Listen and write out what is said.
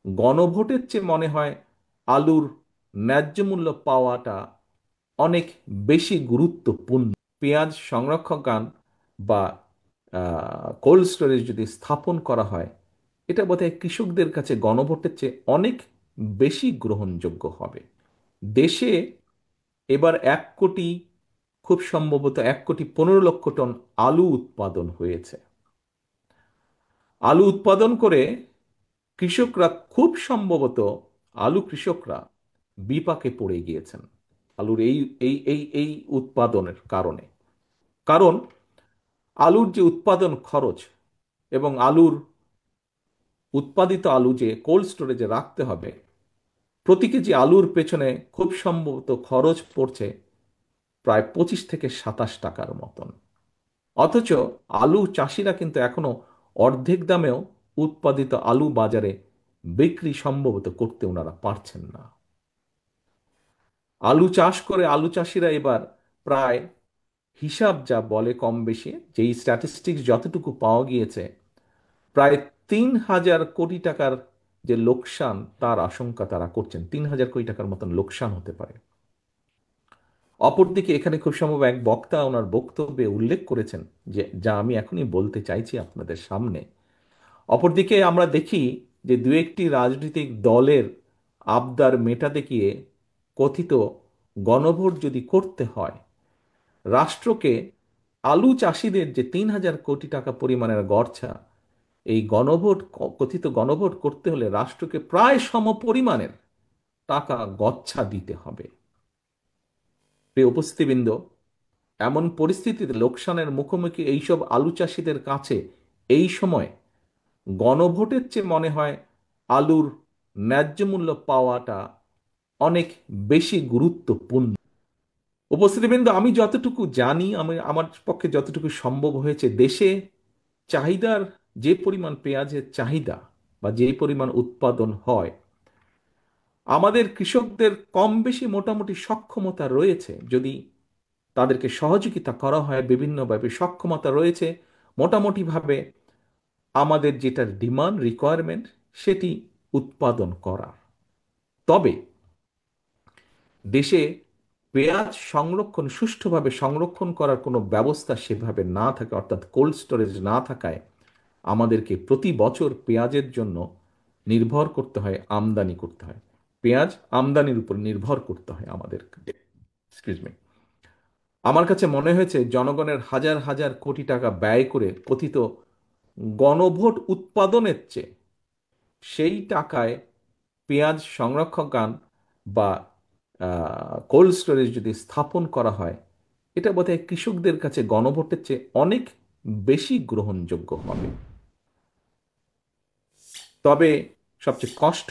গণভোটের চেয়ে মনে হয় আলুর ন্যায্য মূল্য পাওয়াটা অনেক বেশি গুরুত্বপূর্ণ। পেঁয়াজ সংরক্ষণাগার বা কোল্ড স্টোরেজ যদি স্থাপন করা হয়, এটা বোধহয় কৃষকদের কাছে গণভোটের চেয়ে অনেক বেশি গ্রহণযোগ্য হবে। দেশে এবার 1 কোটি, খুব সম্ভবত 1,15,00,000 টন আলু উৎপাদন হয়েছে। আলু উৎপাদন করে কৃষকরা খুব সম্ভবত, আলু কৃষকরা বিপাকে পড়ে গিয়েছেন আলুর এই এই এই এই উৎপাদনের কারণে। কারণ আলুর যে উৎপাদন খরচ এবং উৎপাদিত আলু যে কোল্ড স্টোরেজে রাখতে হবে, প্রতি কেজি আলুর পেছনে খুব সম্ভবত খরচ পড়ছে প্রায় 25 থেকে 27 টাকার মতন। অথচ আলু চাষিরা কিন্তু এখনো অর্ধেক দামেও উৎপাদিত আলু বাজারে বিক্রি সম্ভবত করতে ওনারা পারছেন না। আলু চাষ করে আলু চাষিরা এবার প্রায়, হিসাব যা বলে কম বেশি, যেই স্ট্যাটিস্টিক্স যতটুকু পাওয়া গিয়েছে, প্রায় 3,000 কোটি টাকার যে লোকসান তার আশঙ্কা তারা করছেন। 3,000 কোটি টাকার মতন লোকসান হতে পারে। অপরদিকে এখানে খুব সম্ভব এক বক্তা ওনার বক্তব্যে উল্লেখ করেছেন, যে যা আমি এখনই বলতে চাইছি আপনাদের সামনে। অপরদিকে আমরা দেখি যে দু একটি রাজনৈতিক দলের আবদার মেটাতে গিয়ে কথিত গণভোট যদি করতে হয়, রাষ্ট্রকে, আলু চাষিদের যে 3,000 কোটি টাকা পরিমাণের গড়ছা, এই কথিত গণভোট করতে হলে রাষ্ট্রকে প্রায় সমপরিমাণের টাকা গচ্ছা দিতে হবে। প্রিয় উপস্থিতিবৃন্দ, এমন পরিস্থিতিতে লোকসানের মুখোমুখি এইসব আলু চাষিদের কাছে এই সময় গণভোটের চেয়ে মনে হয় আলুর ন্যায্য মূল্য পাওয়াটা অনেক বেশি গুরুত্বপূর্ণ। উপস্থিতিবৃন্দ, আমি যতটুকু জানি, আমি আমার পক্ষে যতটুকু সম্ভব হয়েছে, দেশে চাহিদার, যে পরিমাণ পেঁয়াজের চাহিদা বা যে পরিমাণ উৎপাদন হয়, আমাদের কৃষকদের কম বেশি মোটামুটি সক্ষমতা রয়েছে, যদি তাদেরকে সহযোগিতা করা হয় বিভিন্নভাবে, সক্ষমতা রয়েছে মোটামুটিভাবে আমাদের যেটা ডিমান্ড রিকোয়ারমেন্ট সেটি উৎপাদন করা। তবে দেশে পেঁয়াজ সংরক্ষণ, সুষ্ঠুভাবে সংরক্ষণ করার কোনো ব্যবস্থা সেভাবে না থাকে, অর্থাৎ কোল্ড স্টোরেজ না থাকায় আমাদেরকে প্রতি বছর পেঁয়াজের জন্য নির্ভর করতে হয়, আমদানি করতে হয়। পেঁয়াজ আমদানির উপর নির্ভর করতে হয় আমাদের। Excuse me. আমার কাছে মনে হয়েছে জনগণের হাজার হাজার কোটি টাকা ব্যয় করে কথিত গণভোট উৎপাদনের চেয়ে সেই টাকায় পেঁয়াজ সংরক্ষণাগার বা কোল্ড স্টোরেজ যদি স্থাপন করা হয়, এটা বোধহয় কৃষকদের কাছে গণভোটের চেয়ে অনেক বেশি গ্রহণযোগ্য হবে। তবে সবচেয়ে কষ্ট